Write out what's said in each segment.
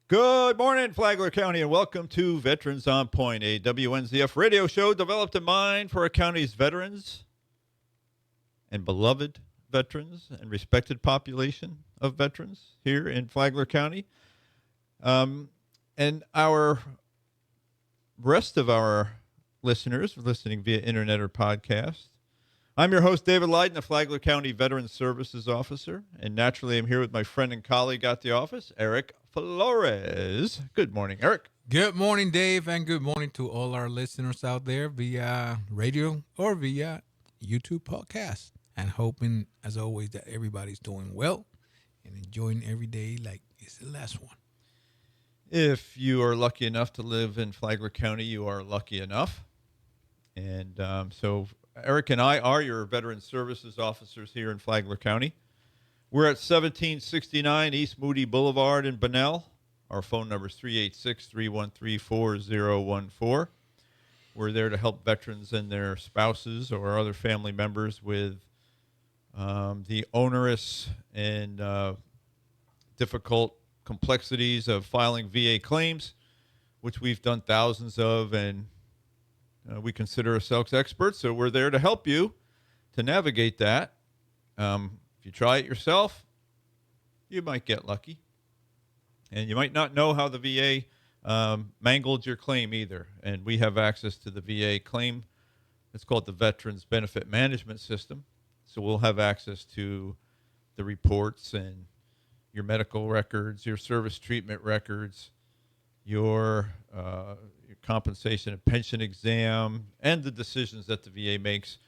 Good morning, Flagler County, and welcome to Veterans on Point, a WNZF radio show developed in mind for our county's veterans and beloved veterans and respected population of veterans here in Flagler County. And our rest of our listeners listening via internet or podcast. I'm your host, David Lydon, a Flagler County Veterans Services Officer, and naturally I'm here with my friend and colleague at the office, Eric Flores. Good morning, Eric. Good morning, Dave, and good morning to all our listeners out there via radio or via YouTube podcast. And hoping, as always, that everybody's doing well and enjoying every day like it's the last one. If you are lucky enough to live in Flagler County, you are lucky enough. And so Eric and I are your Veteran Services Officers here in Flagler County. We're at 1769 East Moody Boulevard in Bunnell. Our phone number is 386-313-4014. We're there to help veterans and their spouses or other family members with the onerous and difficult complexities of filing VA claims, which we've done thousands of, and we consider ourselves experts, so we're there to help you to navigate that. If you try it yourself, you might get lucky. And you might not know how the VA mangled your claim either. And we have access to the VA claim. It's called the Veterans Benefit Management System. So we'll have access to the reports and your medical records, your service treatment records, your compensation and pension exam, and the decisions that the VA makes.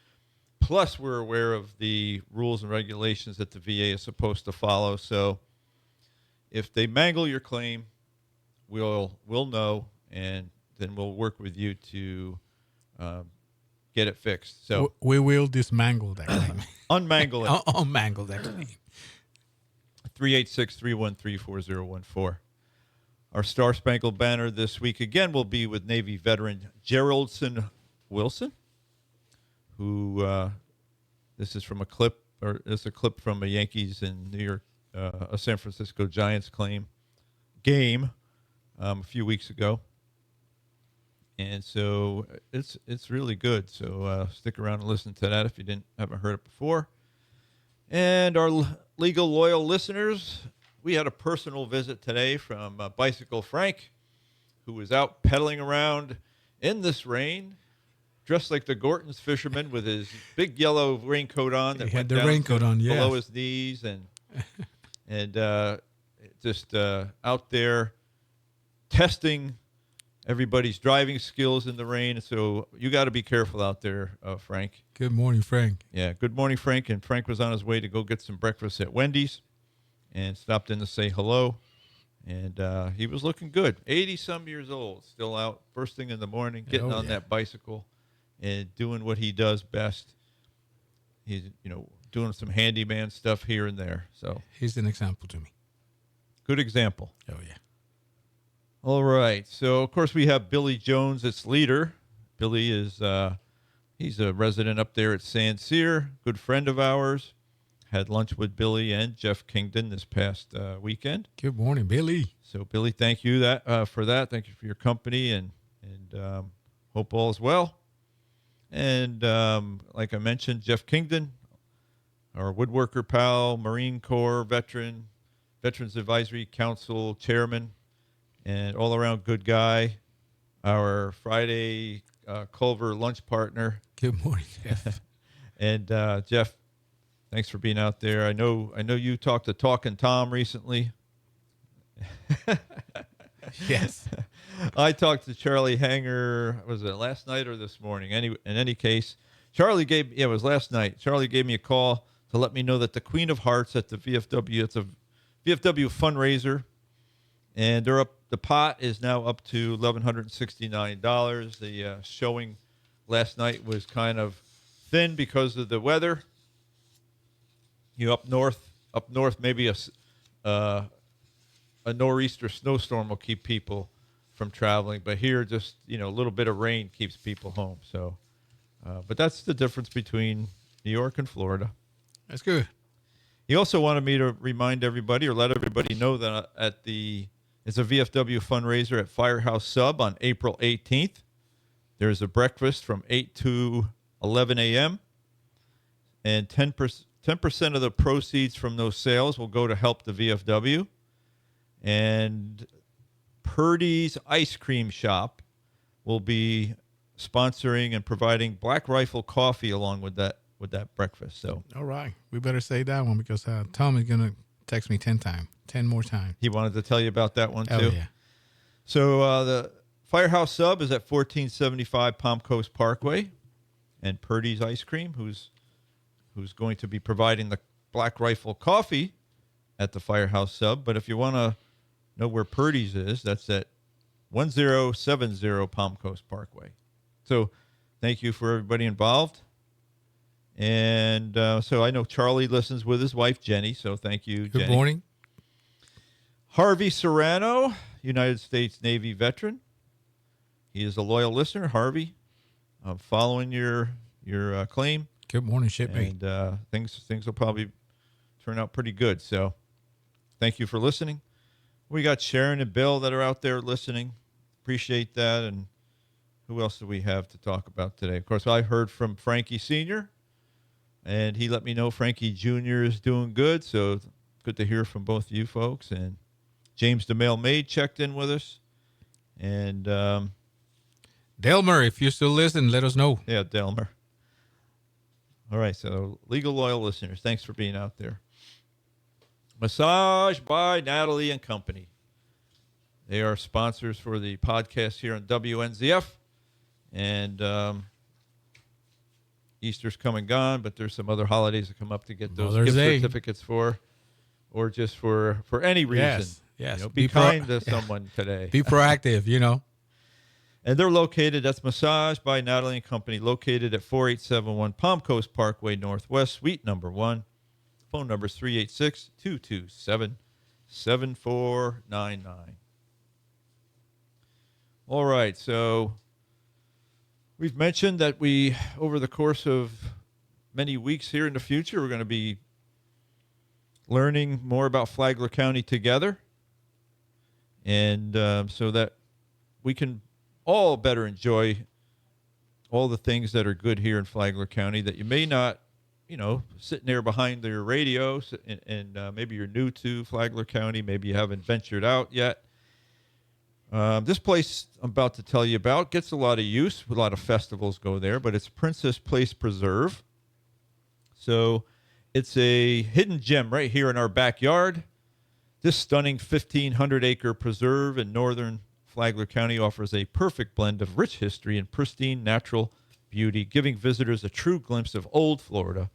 Plus, we're aware of the rules and regulations that the VA is supposed to follow. So if they mangle your claim, we'll know, and then we'll work with you to get it fixed. So we will dismangle that claim. Unmangle it. Unmangle that claim. 386-313-4014. Our Star Spangled Banner this week again will be with Navy veteran Geraldson Wilson, who this is from a clip, or it's a clip from a Yankees and New York, a San Francisco Giants game a few weeks ago, and so it's really good. So stick around and listen to that if you haven't heard it before. And our legal loyal listeners, we had a personal visit today from Bicycle Frank, who was out pedaling around in this rain, dressed like the Gorton's fisherman with his big yellow raincoat on. He had the raincoat on, yeah, below his knees, and just out there testing everybody's driving skills in the rain. So you got to be careful out there, Frank. Good morning, Frank. Yeah, good morning, Frank. And Frank was on his way to go get some breakfast at Wendy's and stopped in to say hello. And he was looking good. 80-some years old, still out first thing in the morning, getting on that bicycle and doing what he does best. He's, doing some handyman stuff here and there. So he's an example to me. Good example. Oh, yeah. All right. So, of course, we have Billy Jones, its leader. Billy is he's a resident up there at San Cyr, good friend of ours. Had lunch with Billy and Jeff Kingdon this past weekend. Good morning, Billy. So, Billy, thank you for that. Thank you for your company, and hope all is well. And like I mentioned, Jeff Kingdon, our woodworker pal, Marine Corps veteran, Veterans Advisory Council chairman, and all-around good guy, our Friday Culver lunch partner. Good morning, Jeff. And Jeff, thanks for being out there. I know you talked to Talking Tom recently. Yes. I talked to Charlie Hanger, was it last night or this morning? In any case, it was last night. Charlie gave me a call to let me know that the Queen of Hearts at the VFW, it's a VFW fundraiser, and the pot is now up to $1,169. The showing last night was kind of thin because of the weather. Up north, maybe a nor'easter snowstorm will keep people from traveling, but here just a little bit of rain keeps people home. So, but that's the difference between New York and Florida. That's good. He also wanted me to remind everybody or let everybody know that It's a VFW fundraiser at Firehouse Sub on April 18th. There's a breakfast from 8 to 11 a.m. and 10% of the proceeds from those sales will go to help the VFW. And Purdy's Ice Cream Shop will be sponsoring and providing Black Rifle coffee along with that breakfast. So, All right. We better say that one because Tom is going to text me 10 more times. he wanted to tell you about that one Oh, too. yeah. So the Firehouse Sub is at 1475 Palm Coast Parkway, and Purdy's Ice Cream, who's going to be providing the Black Rifle coffee at the Firehouse Sub. But if you want to know where Purdy's is, that's at 1070 Palm Coast Parkway. So thank you for everybody involved. And so I know Charlie listens with his wife, Jenny. So thank you, Jenny. Good morning. Harvey Serrano, United States Navy veteran. He is a loyal listener. Harvey, I'm following your claim. Good morning, shipmate. And things will probably turn out pretty good. So thank you for listening. We got Sharon and Bill that are out there listening. Appreciate that. And who else do we have to talk about today? Of course, I heard from Frankie Sr., and he let me know Frankie Jr. is doing good. So good to hear from both you folks. And James the Mail Maid checked in with us. And Delmer, if you still listen, let us know. yeah, Delmer. All right, so legal loyal listeners, thanks for being out there. Massage by Natalie and Company. They are sponsors for the podcast here on WNZF. And Easter's come and gone, but there's some other holidays that come up to get those Mother's gift Day. certificates for, or just for any reason. Yes. Be kind to someone today. Be proactive, And they're located, that's Massage by Natalie and Company, located at 4871 Palm Coast Parkway Northwest, Suite number 1. Phone number is 386-227-7499. All right, so we've mentioned that over the course of many weeks here in the future, we're going to be learning more about Flagler County together. And so that we can all better enjoy all the things that are good here in Flagler County that you may not, sitting there behind your radio, and maybe you're new to Flagler County, maybe you haven't ventured out yet. This place I'm about to tell you about gets a lot of use. A lot of festivals go there, but it's Princess Place Preserve. So it's a hidden gem right here in our backyard. This stunning 1,500-acre preserve in northern Flagler County offers a perfect blend of rich history and pristine natural beauty, giving visitors a true glimpse of old Florida.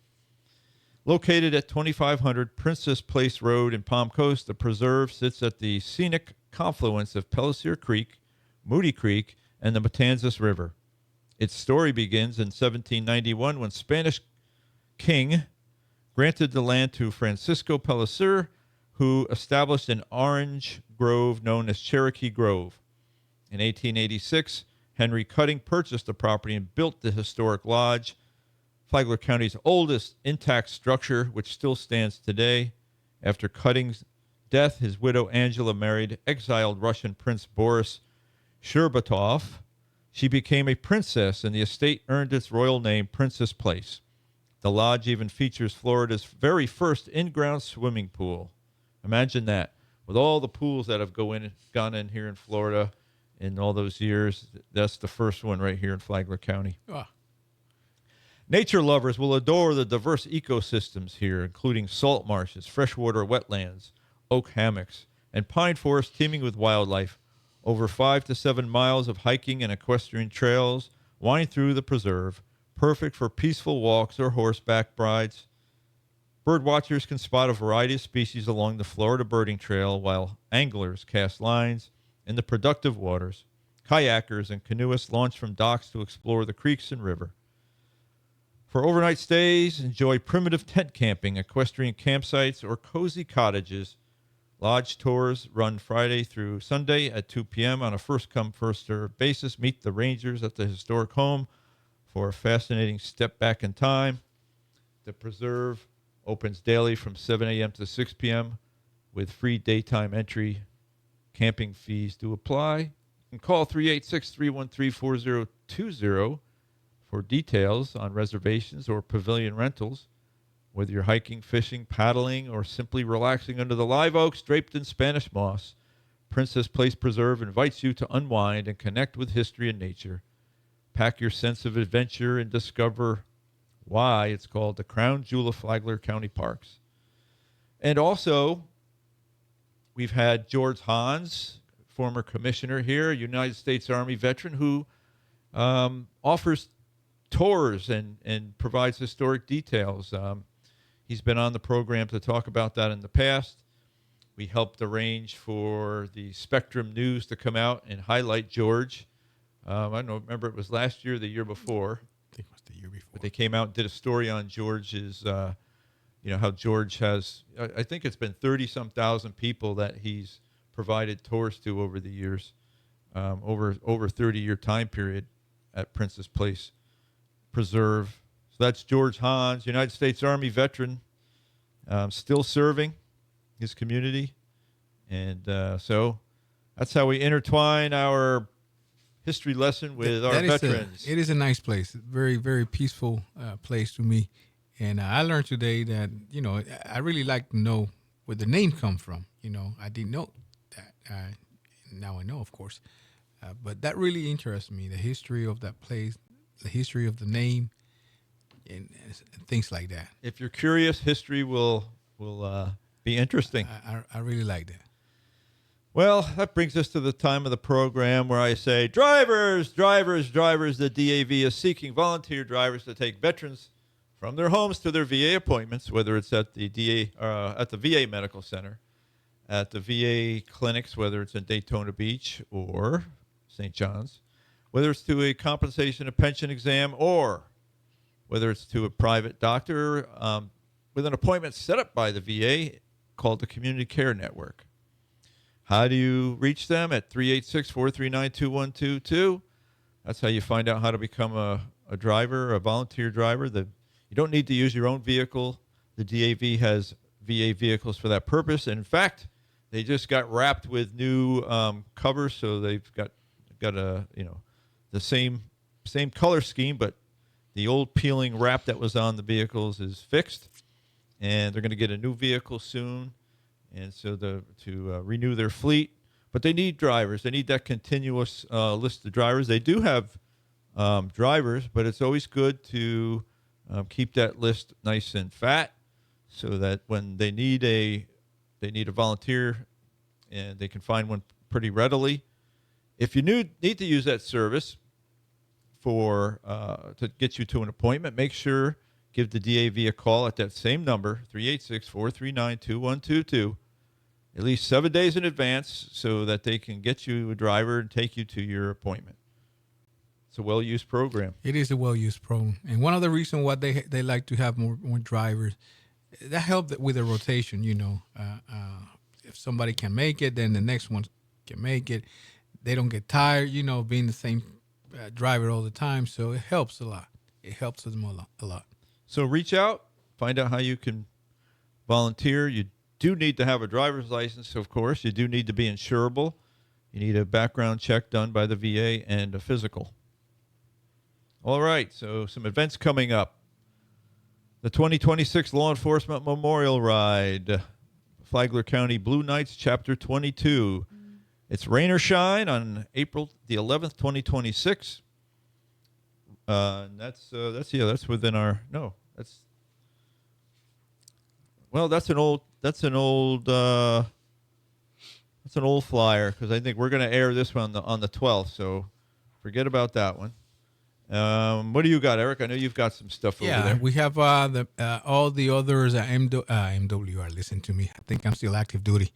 Located at 2500 Princess Place Road in Palm Coast, the preserve sits at the scenic confluence of Pellisier Creek, Moody Creek, and the Matanzas River. Its story begins in 1791 when Spanish king granted the land to Francisco Pellisier, who established an orange grove known as Cherokee Grove. In 1886, Henry Cutting purchased the property and built the historic lodge, Flagler County's oldest intact structure, which still stands today. After Cutting's death, his widow Angela married exiled Russian Prince Boris Sherbatov. She became a princess, and the estate earned its royal name, Princess Place. The lodge even features Florida's very first in-ground swimming pool. Imagine that. With all the pools that have gone in here in Florida in all those years, that's the first one right here in Flagler County. Ah. Nature lovers will adore the diverse ecosystems here, including salt marshes, freshwater wetlands, oak hammocks, and pine forests teeming with wildlife. Over 5 to 7 miles of hiking and equestrian trails wind through the preserve, perfect for peaceful walks or horseback rides. Bird watchers can spot a variety of species along the Florida Birding Trail, while anglers cast lines in the productive waters. Kayakers and canoeists launch from docks to explore the creeks and river. For overnight stays, enjoy primitive tent camping, equestrian campsites, or cozy cottages. Lodge tours run Friday through Sunday at 2 p.m. on a first-come, first-served basis. Meet the rangers at the historic home for a fascinating step back in time. The preserve opens daily from 7 a.m. to 6 p.m. with free daytime entry Camping fees do apply. You can call 386-313-4020 for details on reservations or pavilion rentals. Whether you're hiking, fishing, paddling, or simply relaxing under the live oaks draped in Spanish moss, Princess Place Preserve invites you to unwind and connect with history and nature. Pack your sense of adventure and discover why it's called the Crown Jewel of Flagler County Parks. And also, we've had George Hans, former commissioner here, United States Army veteran, who offers tours and provides historic details. He's been on the program to talk about that in the past. We helped arrange for the Spectrum News to come out and highlight George. I don't know, remember it was last year or the year before. I think it was the year before. But they came out and did a story on George's, how George has, I think it's been 30-some thousand people that he's provided tours to over the years, over a 30-year time period at Princess Place Preserve. So that's George Hans, United States Army veteran, still serving his community. And so that's how we intertwine our history lesson with our veterans. It is a nice place. Very, very peaceful place to me. And I learned today that, I really like to know where the name come from. I didn't know that. Now I know, of course. But that really interests me, the history of that place, the history of the name, and things like that. If you're curious, history will be interesting. I really like that. Well, that brings us to the time of the program where I say, drivers, the DAV is seeking volunteer drivers to take veterans from their homes to their VA appointments, whether it's at the VA Medical Center, at the VA clinics, whether it's in Daytona Beach or St. John's, whether it's to a compensation and pension exam, or whether it's to a private doctor with an appointment set up by the VA called the Community Care Network. How do you reach them? At 386-439-2122. That's how you find out how to become a driver, a volunteer driver. You don't need to use your own vehicle. The DAV has VA vehicles for that purpose. And in fact, they just got wrapped with new covers, so they've got the same color scheme, but the old peeling wrap that was on the vehicles is fixed, and they're going to get a new vehicle soon. And so to renew their fleet. But they need drivers. They need that continuous list of drivers. They do have drivers, but it's always good to keep that list nice and fat so that when they need a volunteer, and they can find one pretty readily. If you need to use that service to get you to an appointment, make sure give the DAV a call at that same number, 386-439-2122. At least 7 days in advance so that they can get you a driver and take you to your appointment. It's a well-used program. It is a well-used program. And one of the reasons why they like to have more drivers, that helps with the rotation, if somebody can make it, then the next one can make it. They don't get tired, being the same driver all the time. So it helps a lot. It helps them a lot. So reach out, find out how you can volunteer. You do need to have a driver's license, of course. You do need to be insurable. You need a background check done by the VA and a physical. All right, so some events coming up. The 2026 Law Enforcement Memorial Ride, Flagler County Blue Knights, Chapter 22. It's rain or shine on April the 11th, 2026. That's within our that's an old flyer, because I think we're going to air this one on the 12th, so forget about that one. What do you got, Eric? I know you've got some stuff over there. Yeah, we have all the others at MW are listening to me. I think I'm still active duty.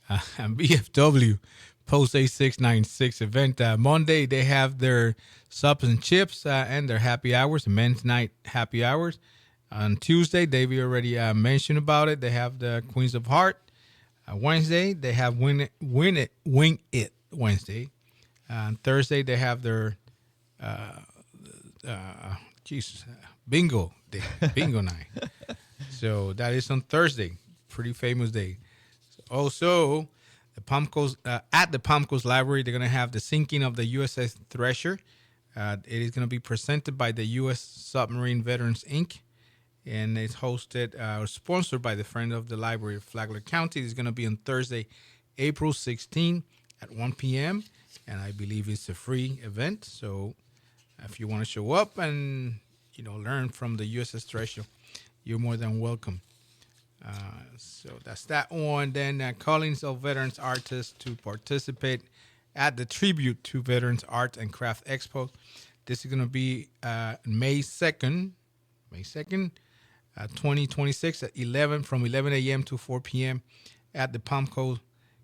BFW, Post 8696 event. Monday, they have their subs and chips and their happy hours, men's night happy hours. On Tuesday, Davey already mentioned about it. They have the Queens of Heart. Wednesday, they have Wing It Wednesday. On Thursday, they have their bingo day, bingo night. So that is on Thursday. Pretty famous day. Also, At the Palmcoast Library, they're going to have the sinking of the USS Thresher. It is going to be presented by the U.S. Submarine Veterans Inc. And it's hosted or sponsored by the friend of the library of Flagler County. It's going to be on Thursday, April 16 at 1 p.m. And I believe it's a free event. So if you want to show up and learn from the USS Thresher, you're more than welcome. So that's that one. Then callings of veterans artists to participate at the Tribute to Veterans Art and Craft Expo. This is going to be May 2nd, 2026 at from 11 a.m. to 4 p.m. at the Palmco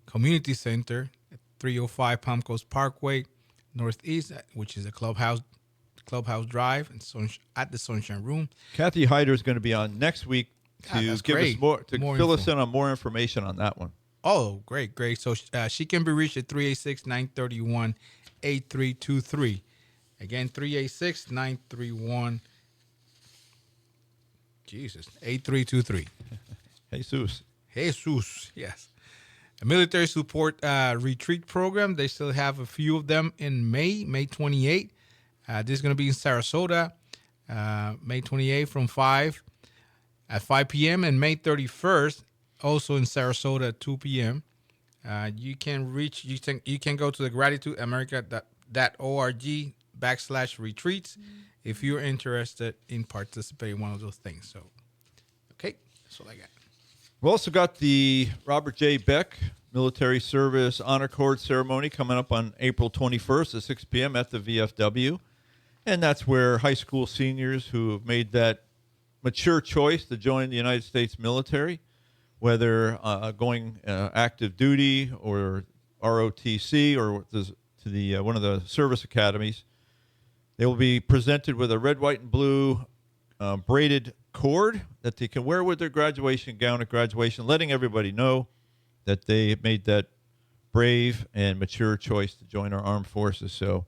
Community Center at 305 Palmcoast Parkway Northeast, which is a Clubhouse Drive and at the Sunshine Room. Kathy Hyder is going to be on next week to give great. us more fill us info. in on more information on that one. Oh, great. So she can be reached at 386-931-8323. Again, 386-931. Jesus, 8323. Jesus. Yes. A military support retreat program. They still have a few of them in May 28. This is going to be in Sarasota, May 28 from 5 p.m. and May 31st, also in Sarasota at 2 p.m. You can go to the gratitudeamerica.org/retreats if you're interested in participating in one of those things. So, okay, that's all I got. We also got the Robert J. Beck Military Service Honor Cord ceremony coming up on April 21st at 6 p.m. at the VFW. And that's where high school seniors who have made that mature choice to join the United States military, whether going active duty or ROTC or to the one of the service academies, they will be presented with a red, white, and blue braided cord that they can wear with their graduation gown at graduation, letting everybody know that they made that brave and mature choice to join our armed forces. So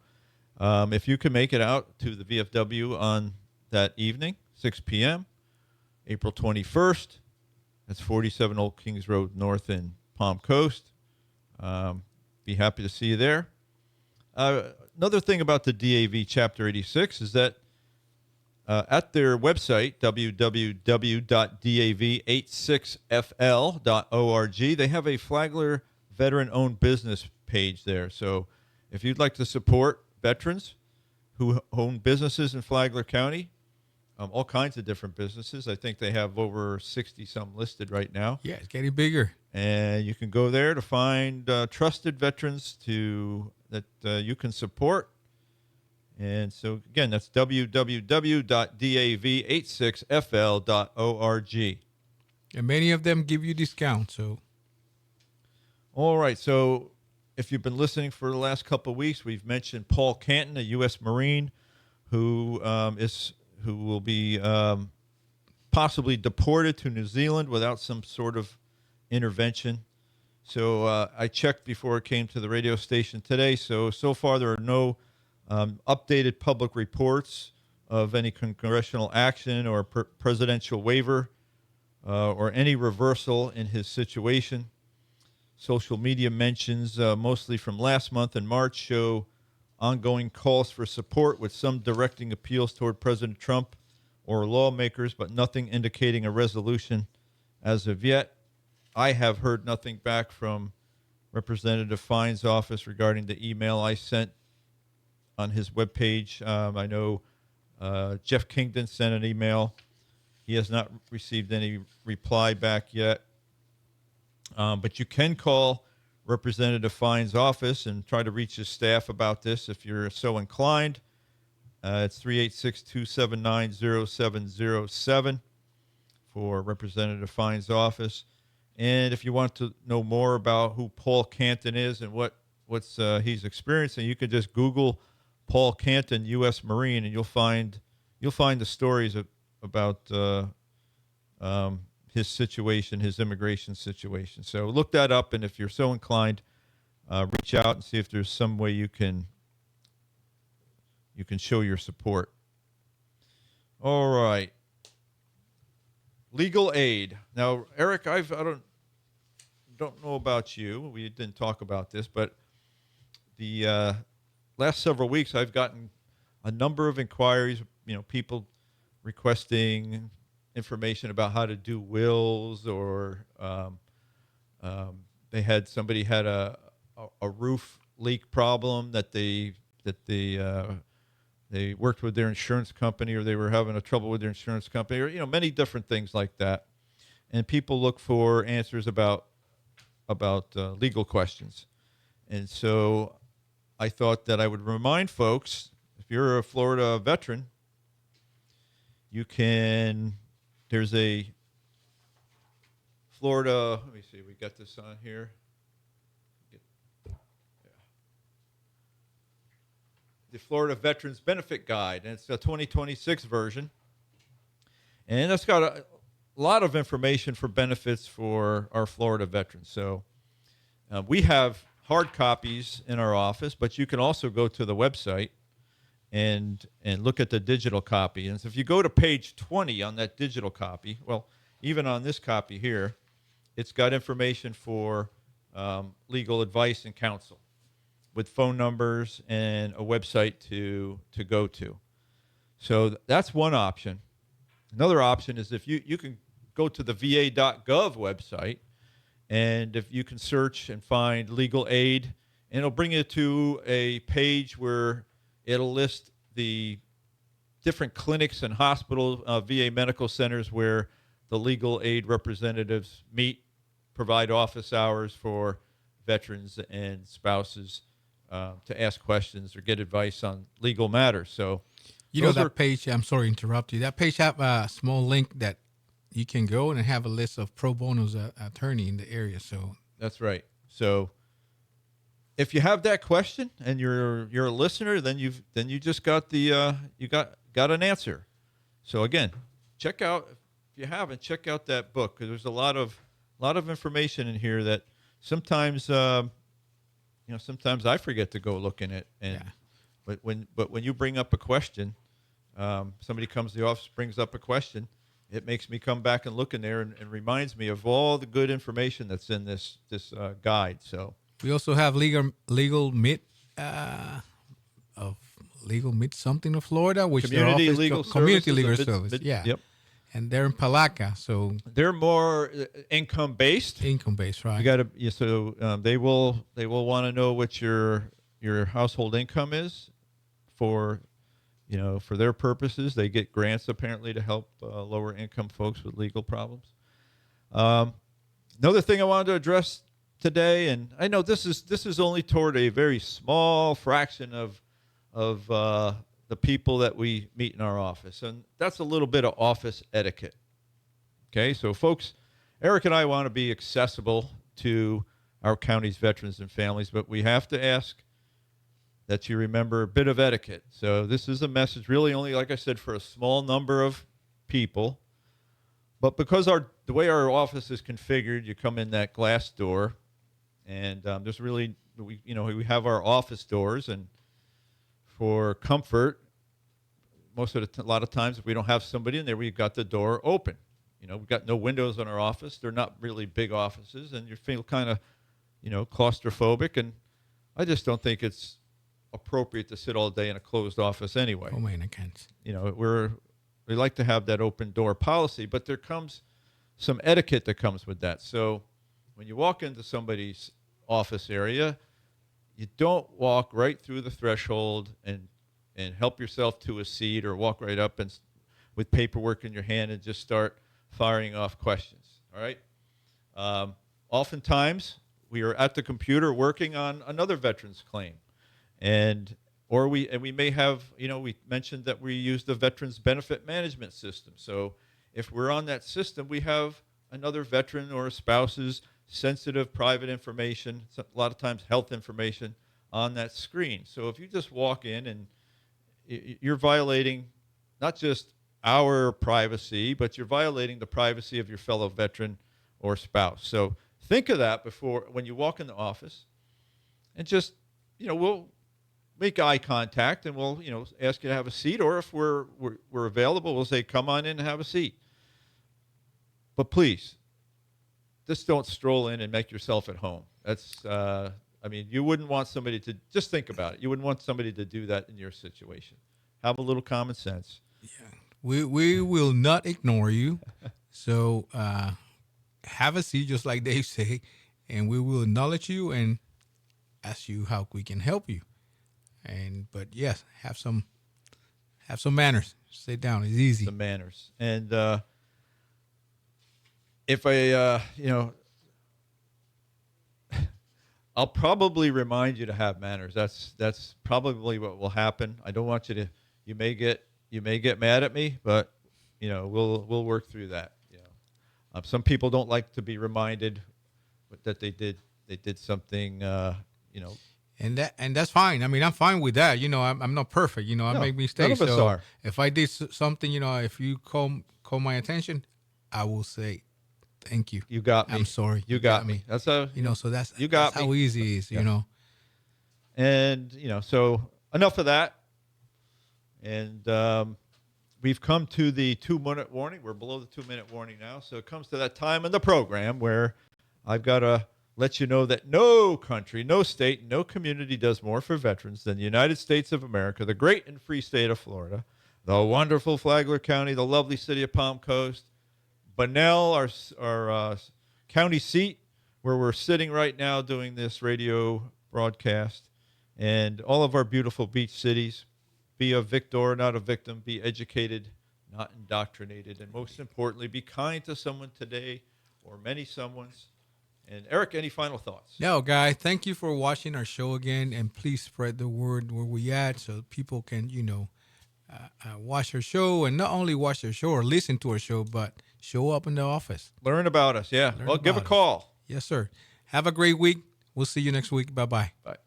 if you can make it out to the VFW on that evening, 6 p.m., April 21st, that's 47 Old Kings Road North in Palm Coast. Be happy to see you there. Another thing about the DAV Chapter 86 is that at their website, www.dav86fl.org, they have a Flagler veteran-owned business page there. So if you'd like to support veterans who own businesses in Flagler County, all kinds of different businesses. I think they have over 60-some listed right now. Yeah, it's getting bigger. And you can go there to find trusted veterans that you can support. And so, again, that's www.dav86fl.org. And many of them give you discounts. So, all right. So if you've been listening for the last couple of weeks, we've mentioned Paul Canton, a U.S. Marine who will be possibly deported to New Zealand without some sort of intervention. So I checked before it came to the radio station today. So far there are no updated public reports of any congressional action or presidential waiver or any reversal in his situation. Social media mentions, mostly from last month in March, show ongoing calls for support, with some directing appeals toward President Trump or lawmakers, but nothing indicating a resolution as of yet. I have heard nothing back from Representative Fine's office regarding the email I sent on his webpage. I know Jeff Kingdon sent an email. He has not received any reply back yet. But you can call Representative Fine's office and try to reach his staff about this if you're so inclined. It's 386-279-0707 for Representative Fine's office. And if you want to know more about who Paul Canton is and what's he's experiencing, you can just Google Paul Canton, U.S. Marine, and you'll find the stories about his situation, his immigration situation. So look that up, and if you're so inclined, reach out and see if there's some way you can show your support. All right. Legal aid. Now, Eric, don't know about you. We didn't talk about this, but the last several weeks I've gotten a number of inquiries. People requesting information about how to do wills, or somebody had a roof leak problem that they worked with their insurance company, or they were having a trouble with their insurance company, or many different things like that. And people look for answers about legal questions. And so I thought that I would remind folks, if you're a Florida veteran, there's a Florida, let me see, we got this on here. The Florida Veterans Benefit Guide, and it's a 2026 version. And that's got a lot of information for benefits for our Florida veterans. So we have hard copies in our office, but you can also go to the website and look at the digital copy. And so if you go to page 20 on that digital copy, well, even on this copy here, it's got information for legal advice and counsel, with phone numbers and a website to go to. So that's one option. Another option is if you can go to the va.gov website, and if you can search and find legal aid, and it'll bring you to a page where it'll list the different clinics and hospital VA medical centers where the legal aid representatives meet, provide office hours for veterans and spouses to ask questions or get advice on legal matters. So, that page, I'm sorry to interrupt you. That page have a small link that you can go and have a list of pro bono attorney in the area. So that's right. So if you have that question and you're a listener, then you just got you got an answer. So again, check out, if you haven't, check out that book, because there's a lot of information in here that sometimes sometimes I forget to go look in it. But when you bring up a question, somebody comes to the office, brings up a question, it makes me come back and look in there and reminds me of all the good information that's in this guide. So we also have legal mid something of Florida, which community legal community legal services, service. Yeah. Yep. And they're in Palaca, so they're more income based. Income based, right? They will want to know what your household income is for their purposes. They get grants apparently to help lower income folks with legal problems. Another thing I wanted to address today, and I know this is only toward a very small fraction of the people that we meet in our office, and that's a little bit of office etiquette. Okay, so folks, Eric and I want to be accessible to our county's veterans and families, but we have to ask that you remember a bit of etiquette. So this is a message really only, like I said, for a small number of people. But because the way our office is configured, you come in that glass door, and there's really, we have our office doors, and for comfort, a lot of times if we don't have somebody in there, we've got the door open. We've got no windows in our office. They're not really big offices, and you feel kind of, claustrophobic. And I just don't think it's appropriate to sit all day in a closed office anyway. Oh man, I can't. We like to have that open door policy, but there comes some etiquette that comes with that. So when you walk into somebody's office area, you don't walk right through the threshold and help yourself to a seat, or walk right up and with paperwork in your hand and just start firing off questions. All right. Oftentimes we are at the computer working on another veteran's claim, or we may have, we mentioned that we use the Veterans Benefit Management System. So if we're on that system, we have another veteran or a spouse's sensitive private information, a lot of times health information, on that screen. So if you just walk in, and you're violating not just our privacy, but you're violating the privacy of your fellow veteran or spouse. So think of that when you walk in the office, and just, we'll make eye contact, and we'll, ask you to have a seat, or if we're available, we'll say, come on in and have a seat. But please, just don't stroll in and make yourself at home. That's, I mean, you wouldn't want somebody to, just think about it. You wouldn't want somebody to do that in your situation. Have a little common sense. We will not ignore you. So have a seat, just like Dave say, and we will acknowledge you and ask you how we can help you. But yes, have some manners. Sit down. It's easy. Some manners. And if I, I'll probably remind you to have manners. That's probably what will happen. I don't want you to. You may get mad at me, but we'll work through that. Some people don't like to be reminded that they did something. And that's fine. I mean, I'm fine with that. I'm not perfect. I make mistakes. None of us are. If I did something, if you call my attention, I will say, thank you. You got me. I'm sorry. You got me. That's how So that's you got that's me. how easy it is. And so enough of that. And we've come to the 2-minute warning. We're below the 2-minute warning now. So it comes to that time in the program where I've got to let you know that no country, no state, no community does more for veterans than the United States of America, the great and free state of Florida, the wonderful Flagler County, the lovely city of Palm Coast, Bunnell, our county seat, where we're sitting right now doing this radio broadcast, and all of our beautiful beach cities. Be a victor, not a victim. Be educated, not indoctrinated. And most importantly, be kind to someone today or many someones. And Eric, any final thoughts? No, guys, thank you for watching our show again. And please spread the word where we at so people can, watch our show. And not only watch our show or listen to our show, but show up in the office. Learn about us, yeah. Well, give a call. Yes, sir. Have a great week. We'll see you next week. Bye-bye. Bye.